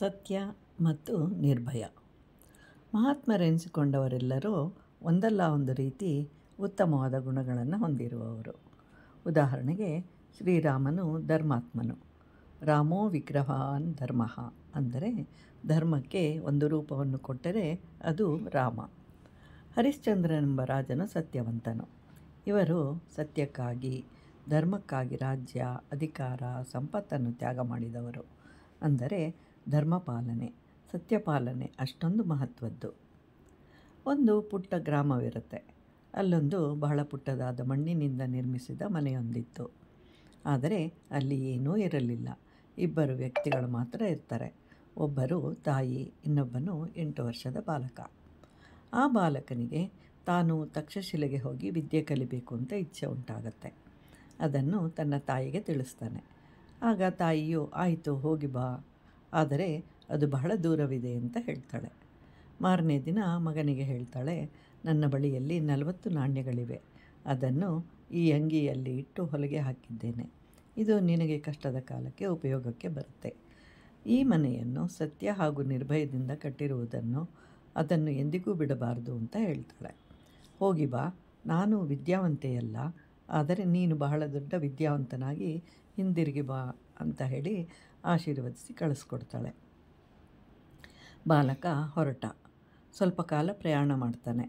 ಸತ್ಯ ಮತ್ತು ನಿರ್ಭಯ. ಮಹಾತ್ಮರೆನಿಸಿಕೊಂಡವರೆಲ್ಲರೂ ಒಂದಲ್ಲ ಒಂದು ರೀತಿ ಉತ್ತಮವಾದ ಗುಣಗಳನ್ನು ಹೊಂದಿರುವವರು. ಉದಾಹರಣೆಗೆ ಶ್ರೀರಾಮನು ಧರ್ಮಾತ್ಮನು. ರಾಮೋ ವಿಗ್ರಹಾನ್ ಧರ್ಮ, ಅಂದರೆ ಧರ್ಮಕ್ಕೆ ಒಂದು ರೂಪವನ್ನು ಕೊಟ್ಟರೆ ಅದು ರಾಮ. ಹರಿಶ್ಚಂದ್ರನೆಂಬ ರಾಜನು ಸತ್ಯವಂತನು. ಇವರು ಸತ್ಯಕ್ಕಾಗಿ, ಧರ್ಮಕ್ಕಾಗಿ ರಾಜ್ಯ, ಅಧಿಕಾರ, ಸಂಪತ್ತನ್ನು ತ್ಯಾಗ ಮಾಡಿದವರು. ಅಂದರೆ ಧರ್ಮಪಾಲನೆ, ಸತ್ಯಪಾಲನೆ ಅಷ್ಟೊಂದು ಮಹತ್ವದ್ದು. ಒಂದು ಪುಟ್ಟ ಗ್ರಾಮವಿರುತ್ತೆ. ಅಲ್ಲೊಂದು ಬಹಳ ಪುಟ್ಟದಾದ ಮಣ್ಣಿನಿಂದ ನಿರ್ಮಿಸಿದ ಮನೆಯೊಂದಿತ್ತು. ಆದರೆ ಅಲ್ಲಿ ಏನೂ ಇರಲಿಲ್ಲ. ಇಬ್ಬರು ವ್ಯಕ್ತಿಗಳು ಮಾತ್ರ ಇರ್ತಾರೆ. ಒಬ್ಬರು ತಾಯಿ, ಇನ್ನೊಬ್ಬನು 8 ವರ್ಷದ ಬಾಲಕ. ಆ ಬಾಲಕನಿಗೆ ತಾನು ತಕ್ಷಶಿಲೆಗೆ ಹೋಗಿ ವಿದ್ಯೆ ಕಲಿಬೇಕು ಅಂತ ಇಚ್ಛೆ ಉಂಟಾಗತ್ತೆ. ಅದನ್ನು ತನ್ನ ತಾಯಿಗೆ ತಿಳಿಸ್ತಾನೆ. ಆಗ ತಾಯಿಯು ಆಯಿತು ಹೋಗಿ ಬಾ, ಆದರೆ ಅದು ಬಹಳ ದೂರವಿದೆ ಅಂತ ಹೇಳ್ತಾಳೆ. ಮಾರನೇ ದಿನ ಮಗನಿಗೆ ಹೇಳ್ತಾಳೆ, ನನ್ನ ಬಳಿಯಲ್ಲಿ 40 ನಾಣ್ಯಗಳಿವೆ. ಅದನ್ನು ಈ ಅಂಗಿಯಲ್ಲಿ ಇಟ್ಟು ಹೊಲಿಗೆ ಹಾಕಿದ್ದೇನೆ. ಇದು ನಿನಗೆ ಕಷ್ಟದ ಕಾಲಕ್ಕೆ ಉಪಯೋಗಕ್ಕೆ ಬರುತ್ತೆ. ಈ ಮನೆಯನ್ನು ಸತ್ಯ ಹಾಗೂ ನಿರ್ಭಯದಿಂದ ಕಟ್ಟಿರುವುದನ್ನು ಅದನ್ನು ಎಂದಿಗೂ ಬಿಡಬಾರದು ಅಂತ ಹೇಳ್ತಾಳೆ. ಹೋಗಿ ಬಾ, ನಾನು ವಿದ್ಯಾವಂತೆಯಲ್ಲ, ಆದರೆ ನೀನು ಬಹಳ ದೊಡ್ಡ ವಿದ್ಯಾವಂತನಾಗಿ ಹಿಂದಿರುಗಿ ಬಾ ಅಂತ ಹೇಳಿ ಆಶೀರ್ವದಿಸಿ ಕಳಿಸ್ಕೊಡ್ತಾಳೆ. ಬಾಲಕ ಹೊರಟ. ಸ್ವಲ್ಪ ಕಾಲ ಪ್ರಯಾಣ ಮಾಡ್ತಾನೆ.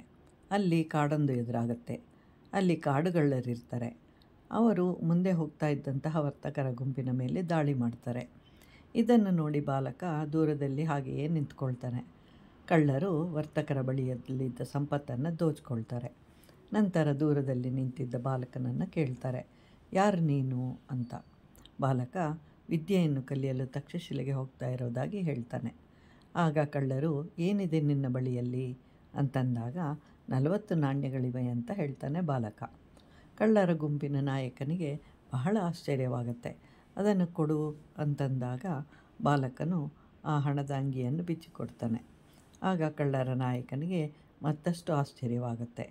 ಅಲ್ಲಿ ಕಾಡೊಂದು ಎದುರಾಗುತ್ತೆ. ಅಲ್ಲಿ ಕಾಡುಗಳ್ಳರಿರ್ತಾರೆ. ಅವರು ಮುಂದೆ ಹೋಗ್ತಾ ಇದ್ದಂತಹ ವರ್ತಕರ ಗುಂಪಿನ ಮೇಲೆ ದಾಳಿ ಮಾಡ್ತಾರೆ. ಇದನ್ನು ನೋಡಿ ಬಾಲಕ ದೂರದಲ್ಲಿ ಹಾಗೆಯೇ ನಿಂತ್ಕೊಳ್ತಾನೆ. ಕಳ್ಳರು ವರ್ತಕರ ಬಳಿಯಲ್ಲಿದ್ದ ಸಂಪತ್ತನ್ನು ದೋಚ್ಕೊಳ್ತಾರೆ. ನಂತರ ದೂರದಲ್ಲಿ ನಿಂತಿದ್ದ ಬಾಲಕನನ್ನು ಕೇಳ್ತಾರೆ, ಯಾರು ನೀನು ಅಂತ. ಬಾಲಕ ವಿದ್ಯೆಯನ್ನು ಕಲಿಯಲು ತಕ್ಷಶಿಲೆಗೆ ಹೋಗ್ತಾ ಇರೋದಾಗಿ ಹೇಳ್ತಾನೆ. ಆಗ ಕಳ್ಳರು ಏನಿದೆ ನಿನ್ನ ಬಳಿಯಲ್ಲಿ ಅಂತಂದಾಗ 40 ನಾಣ್ಯಗಳಿವೆ ಅಂತ ಹೇಳ್ತಾನೆ ಬಾಲಕ. ಕಳ್ಳರ ಗುಂಪಿನ ನಾಯಕನಿಗೆ ಬಹಳ ಆಶ್ಚರ್ಯವಾಗುತ್ತೆ. ಅದನ್ನು ಕೊಡು ಅಂತಂದಾಗ ಬಾಲಕನು ಆ ಹಣದ ಅಂಗಿಯನ್ನು ಬಿಚ್ಚಿಕೊಡ್ತಾನೆ. ಆಗ ಕಳ್ಳರ ನಾಯಕನಿಗೆ ಮತ್ತಷ್ಟು ಆಶ್ಚರ್ಯವಾಗುತ್ತೆ.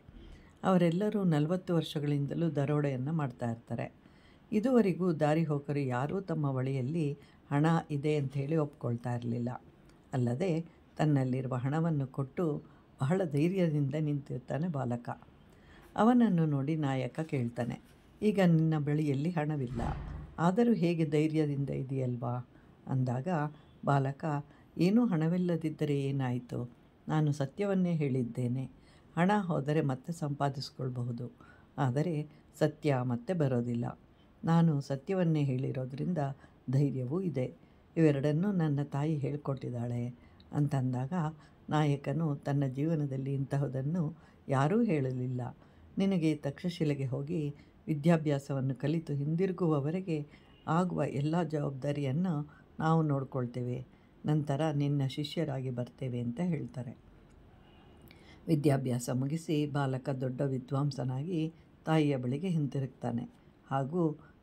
ಅವರೆಲ್ಲರೂ 40 ವರ್ಷಗಳಿಂದಲೂ ದರೋಡೆಯನ್ನು ಮಾಡ್ತಾ ಇರ್ತಾರೆ. ಇದುವರೆಗೂ ದಾರಿ ಹೋಕರು ಯಾರೂ ತಮ್ಮ ಬಳಿಯಲ್ಲಿ ಹಣ ಇದೆ ಅಂಥೇಳಿ ಒಪ್ಕೊಳ್ತಾ ಇರಲಿಲ್ಲ. ಅಲ್ಲದೆ ತನ್ನಲ್ಲಿರುವ ಹಣವನ್ನು ಕೊಟ್ಟು ಬಹಳ ಧೈರ್ಯದಿಂದ ನಿಂತಿರ್ತಾನೆ ಬಾಲಕ. ಅವನನ್ನು ನೋಡಿ ನಾಯಕ ಕೇಳ್ತಾನೆ, ಈಗ ನಿನ್ನ ಬಳಿಯಲ್ಲಿ ಹಣವಿಲ್ಲ, ಆದರೂ ಹೇಗೆ ಧೈರ್ಯದಿಂದ ಇದೆಯಲ್ವಾ ಅಂದಾಗ ಬಾಲಕ, ಏನೂ ಹಣವಿಲ್ಲದಿದ್ದರೆ ಏನಾಯಿತು, ನಾನು ಸತ್ಯವನ್ನೇ ಹೇಳಿದ್ದೇನೆ. ಹಣ ಹೋದರೆ ಮತ್ತೆ ಸಂಪಾದಿಸ್ಕೊಳ್ಬಹುದು, ಆದರೆ ಸತ್ಯ ಮತ್ತೆ ಬರೋದಿಲ್ಲ. ನಾನು ಸತ್ಯವನ್ನೇ ಹೇಳಿರೋದ್ರಿಂದ ಧೈರ್ಯವೂ ಇದೆ. ಇವೆರಡನ್ನೂ ನನ್ನ ತಾಯಿ ಹೇಳಿಕೊಟ್ಟಿದ್ದಾಳೆ ಅಂತಂದಾಗ ನಾಯಕನು ತನ್ನ ಜೀವನದಲ್ಲಿ ಇಂತಹದನ್ನು ಯಾರೂ ಹೇಳಲಿಲ್ಲ. ನಿನಗೆ ತಕ್ಷಶಿಲೆಗೆ ಹೋಗಿ ವಿದ್ಯಾಭ್ಯಾಸವನ್ನು ಕಲಿತು ಹಿಂದಿರುಗುವವರೆಗೆ ಆಗುವ ಎಲ್ಲ ಜವಾಬ್ದಾರಿಯನ್ನು ನಾವು ನೋಡ್ಕೊಳ್ತೇವೆ. ನಂತರ ನಿನ್ನ ಶಿಷ್ಯರಾಗಿ ಬರ್ತೇವೆ ಅಂತ ಹೇಳ್ತಾರೆ. ವಿದ್ಯಾಭ್ಯಾಸ ಮುಗಿಸಿ ಬಾಲಕ ದೊಡ್ಡ ವಿದ್ವಾಂಸನಾಗಿ ತಾಯಿಯ ಬಳಿಗೆ ಹಿಂತಿರುಗ್ತಾನೆ. ಹಾಗೂ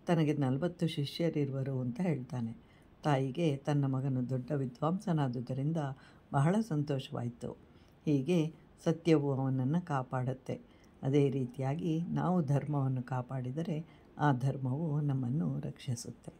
ತನಗೆ 40 ಶಿಷ್ಯರಿರುವರು ಅಂತ ಹೇಳ್ತಾನೆ. ತಾಯಿಗೆ ತನ್ನ ಮಗನು ದೊಡ್ಡ ವಿದ್ವಾಂಸನಾದುದರಿಂದ ಬಹಳ ಸಂತೋಷವಾಯಿತು. ಹೀಗೆ ಸತ್ಯವು ಅವನನ್ನು ಕಾಪಾಡುತ್ತೆ. ಅದೇ ರೀತಿಯಾಗಿ ನಾವು ಧರ್ಮವನ್ನು ಕಾಪಾಡಿದರೆ ಆ ಧರ್ಮವು ನಮ್ಮನ್ನು ರಕ್ಷಿಸುತ್ತೆ.